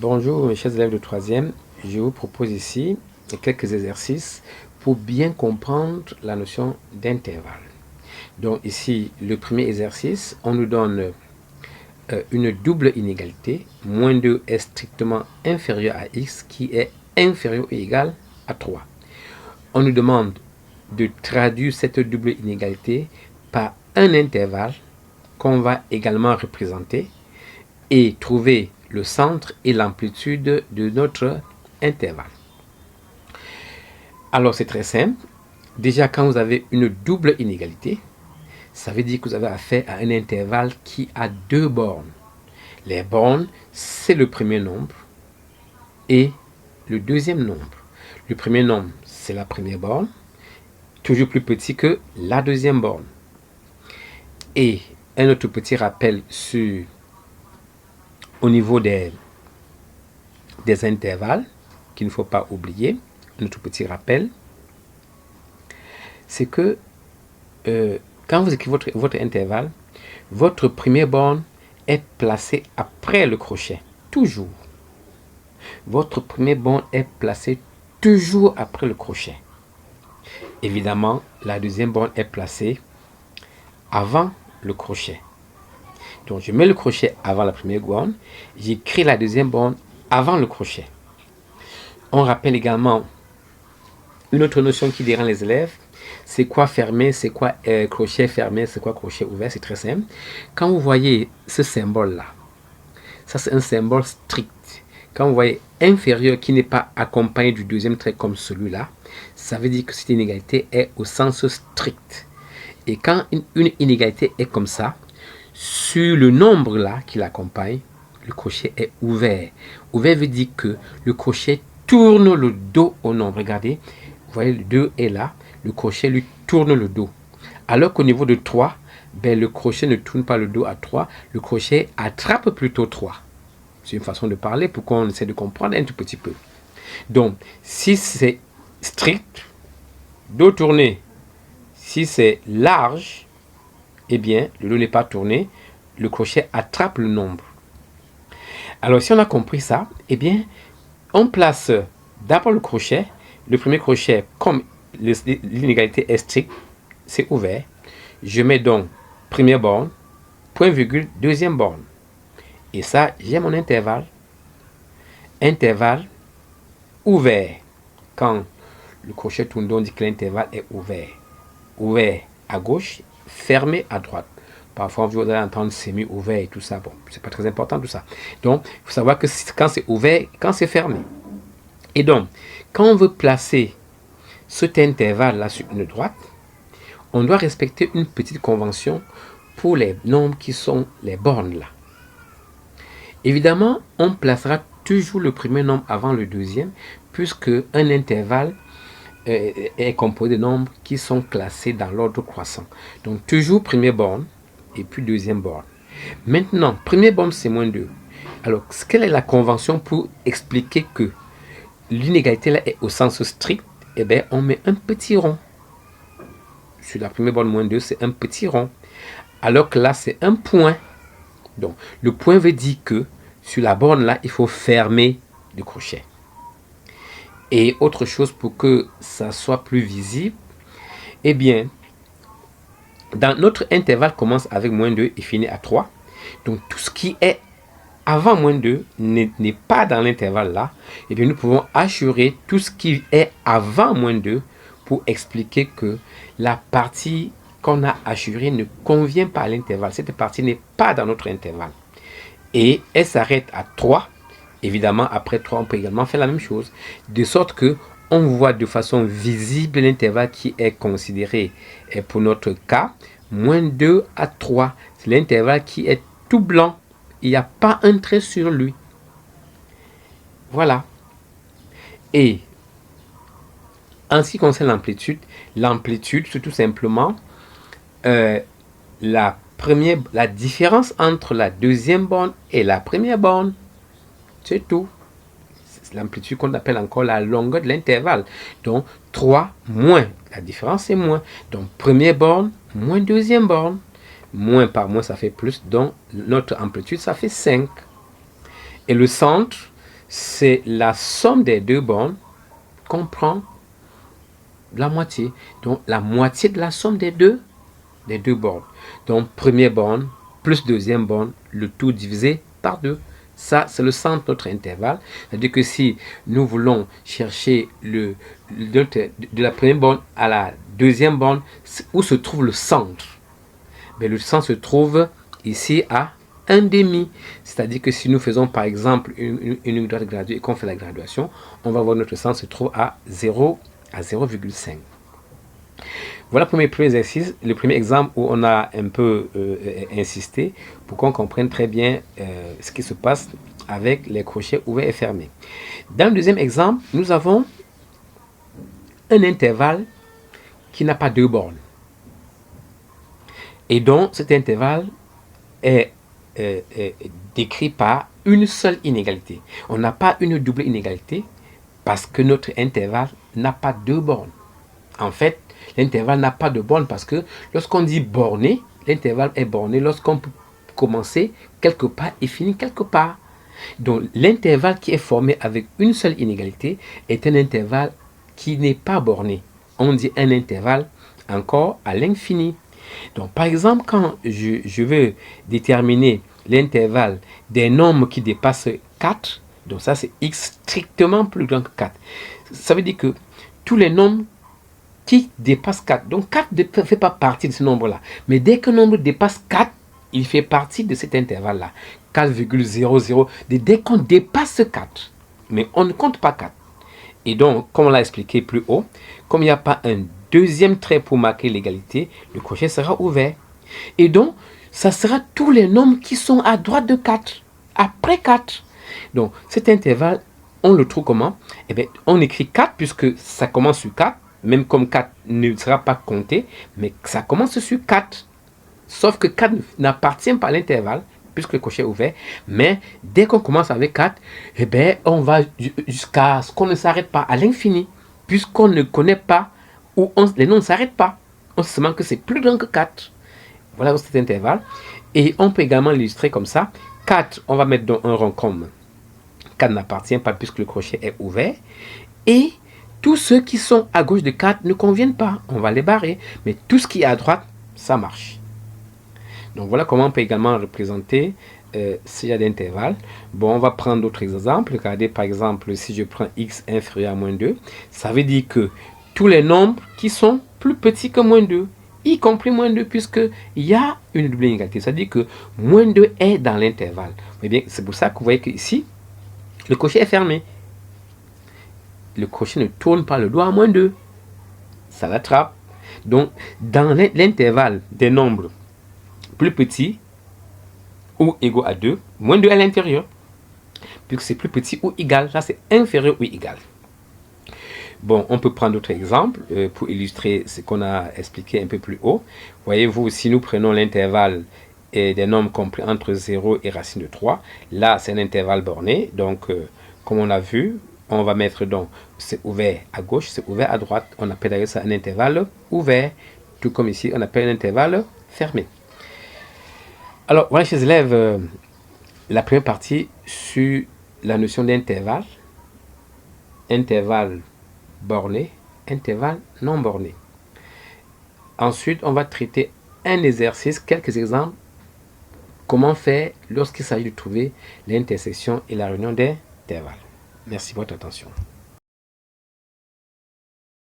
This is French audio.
Bonjour mes chers élèves de 3e, je vous propose ici quelques exercices pour bien comprendre la notion d'intervalle. Donc ici, le premier exercice, on nous donne une double inégalité, moins 2 est strictement inférieur à x qui est inférieur ou égal à 3. On nous demande de traduire cette double inégalité par un intervalle qu'on va également représenter et trouver le centre et l'amplitude de notre intervalle. Alors c'est très simple. Déjà quand vous avez une double inégalité, ça veut dire que vous avez affaire à un intervalle qui a deux bornes. Les bornes, c'est le premier nombre et le deuxième nombre. Le premier nombre, c'est la première borne, toujours plus petit que la deuxième borne. Et un autre petit rappel au niveau des intervalles qu'il ne faut pas oublier, un autre petit rappel, c'est que quand vous écrivez votre intervalle, votre première borne est placée après le crochet, toujours. Votre première borne est placée toujours après le crochet. Évidemment, la deuxième borne est placée avant le crochet. Donc, je mets le crochet avant la première borne, j'écris la deuxième borne avant le crochet. On rappelle également une autre notion qui dérange les élèves. C'est quoi fermé, c'est quoi crochet fermé, c'est quoi crochet ouvert, c'est très simple. Quand vous voyez ce symbole-là, ça c'est un symbole strict. Quand vous voyez inférieur qui n'est pas accompagné du deuxième trait comme celui-là, ça veut dire que cette inégalité est au sens strict. Et quand une inégalité est comme ça, sur le nombre là qui l'accompagne, le crochet est ouvert. Ouvert veut dire que le crochet tourne le dos au nombre. Regardez, vous voyez le 2 est là, le crochet lui tourne le dos. Alors qu'au niveau de 3, le crochet ne tourne pas le dos à 3, le crochet attrape plutôt 3. C'est une façon de parler pour qu'on essaie de comprendre un tout petit peu. Donc, si c'est strict, dos tourné, si c'est large, eh bien, le dos n'est pas tourné, le crochet attrape le nombre. Alors, si on a compris ça, eh bien, on place d'abord le crochet. Le premier crochet, comme l'inégalité est stricte, c'est ouvert. Je mets donc première borne, point virgule, deuxième borne. Et ça, j'ai mon intervalle. Intervalle ouvert. Quand le crochet tourne, on dit que l'intervalle est ouvert. Ouvert à gauche, fermé à droite. Parfois, vous allez entendre semi-ouvert et tout ça. Bon, c'est pas très important tout ça. Donc, il faut savoir que quand c'est ouvert, quand c'est fermé. Et donc, quand on veut placer cet intervalle-là sur une droite, on doit respecter une petite convention pour les nombres qui sont les bornes là. Évidemment, on placera toujours le premier nombre avant le deuxième, puisque un intervalle est composé de nombres qui sont classés dans l'ordre croissant. Donc, toujours première borne et puis deuxième borne. Maintenant, première borne, c'est moins 2. Alors, quelle est la convention pour expliquer que l'inégalité là est au sens strict? Eh bien, on met un petit rond. Sur la première borne moins 2, c'est un petit rond. Alors que là, c'est un point. Donc, le point veut dire que sur la borne là, il faut fermer le crochet. Et autre chose pour que ça soit plus visible, eh bien, dans notre intervalle commence avec moins 2 et finit à 3. Donc, tout ce qui est avant moins 2 n'est pas dans l'intervalle là. Et bien, nous pouvons assurer tout ce qui est avant moins 2 pour expliquer que la partie qu'on a assurée ne convient pas à l'intervalle. Cette partie n'est pas dans notre intervalle. Et elle s'arrête à 3. Évidemment, après 3, on peut également faire la même chose. De sorte que on voit de façon visible l'intervalle qui est considéré pour notre cas, moins 2 à 3. C'est l'intervalle qui est tout blanc. Il n'y a pas un trait sur lui. Voilà. Et en ce qui concerne l'amplitude, c'est tout simplement la différence entre la deuxième borne et la première borne. C'est tout. C'est l'amplitude qu'on appelle encore la longueur de l'intervalle. Donc, 3 moins. La différence, c'est moins. Donc, première borne moins deuxième borne. Moins par moins, ça fait plus. Donc, notre amplitude, ça fait 5. Et le centre, c'est la somme des deux bornes qu'on prend la moitié. Donc, la moitié de la somme des deux bornes. Donc, première borne plus deuxième borne, le tout divisé par 2. Ça, c'est le centre de notre intervalle. C'est-à-dire que si nous voulons chercher de la première borne à la deuxième borne, où se trouve le centre? Mais le centre se trouve ici à 1,5. C'est-à-dire que si nous faisons par exemple une unité droite graduée et qu'on fait la graduation, on va voir notre centre se trouve à 0,5. Voilà le premier exercice, le premier exemple où on a un peu insisté pour qu'on comprenne très bien ce qui se passe avec les crochets ouverts et fermés. Dans le deuxième exemple, nous avons un intervalle qui n'a pas deux bornes. Et donc cet intervalle est décrit par une seule inégalité. On n'a pas une double inégalité parce que notre intervalle n'a pas deux bornes. En fait, l'intervalle n'a pas de borne parce que lorsqu'on dit borné, l'intervalle est borné lorsqu'on peut commencer quelque part et finir quelque part. Donc l'intervalle qui est formé avec une seule inégalité est un intervalle qui n'est pas borné. On dit un intervalle encore à l'infini. Donc par exemple, quand je veux déterminer l'intervalle des nombres qui dépassent 4, donc ça c'est x strictement plus grand que 4. Ça veut dire que tous les nombres qui dépassent 4, donc 4 ne fait pas partie de ce nombre-là. Mais dès qu'un nombre dépasse 4, il fait partie de cet intervalle-là. 4,00. Dès qu'on dépasse 4, mais on ne compte pas 4. Et donc, comme on l'a expliqué plus haut, comme il n'y a pas un deuxième trait pour marquer l'égalité, le crochet sera ouvert. Et donc, ça sera tous les nombres qui sont à droite de 4, après 4. Donc, cet intervalle, on le trouve comment? Eh bien, on écrit 4 puisque ça commence sur 4, même comme 4 ne sera pas compté, mais ça commence sur 4. Sauf que 4 n'appartient pas à l'intervalle, puisque le crochet est ouvert, mais dès qu'on commence avec 4, eh bien, on va jusqu'à ce qu'on ne s'arrête pas, à l'infini, puisqu'on ne connaît pas, ou les noms ne s'arrêtent pas. On sait seulement que c'est plus grand que 4. Voilà cet intervalle. Et on peut également l'illustrer comme ça. 4, on va mettre dans un rond comme 4 n'appartient pas, puisque le crochet est ouvert. Et tous ceux qui sont à gauche de 4 ne conviennent pas. On va les barrer. Mais tout ce qui est à droite, ça marche. Donc voilà comment on peut également représenter s'il y a d'intervalles. Bon, on va prendre d'autres exemples. Regardez par exemple, si je prends x inférieur à moins 2, ça veut dire que tous les nombres qui sont plus petits que moins 2, y compris moins 2, puisqu'il y a une double inégalité. C'est-à-dire que moins 2 est dans l'intervalle. Eh bien, c'est pour ça que vous voyez qu'ici, le crochet est fermé. Le crochet ne tourne pas le doigt à moins 2. Ça l'attrape. Donc, dans l'intervalle des nombres plus petit ou égaux à 2, moins 2 à l'intérieur, puisque c'est plus petit ou égal, là c'est inférieur ou égal. Bon, on peut prendre d'autres exemples pour illustrer ce qu'on a expliqué un peu plus haut. Voyez-vous, si nous prenons l'intervalle des nombres compris entre 0 et racine de 3, là c'est un intervalle borné, donc comme on a vu, on va mettre donc c'est ouvert à gauche, c'est ouvert à droite, on appelle d'ailleurs ça un intervalle ouvert, tout comme ici on appelle un intervalle fermé. Alors, voilà, chers élèves, la première partie sur la notion d'intervalle, intervalle borné, intervalle non borné. Ensuite, on va traiter un exercice, quelques exemples, comment faire lorsqu'il s'agit de trouver l'intersection et la réunion des intervalles. Merci de votre attention.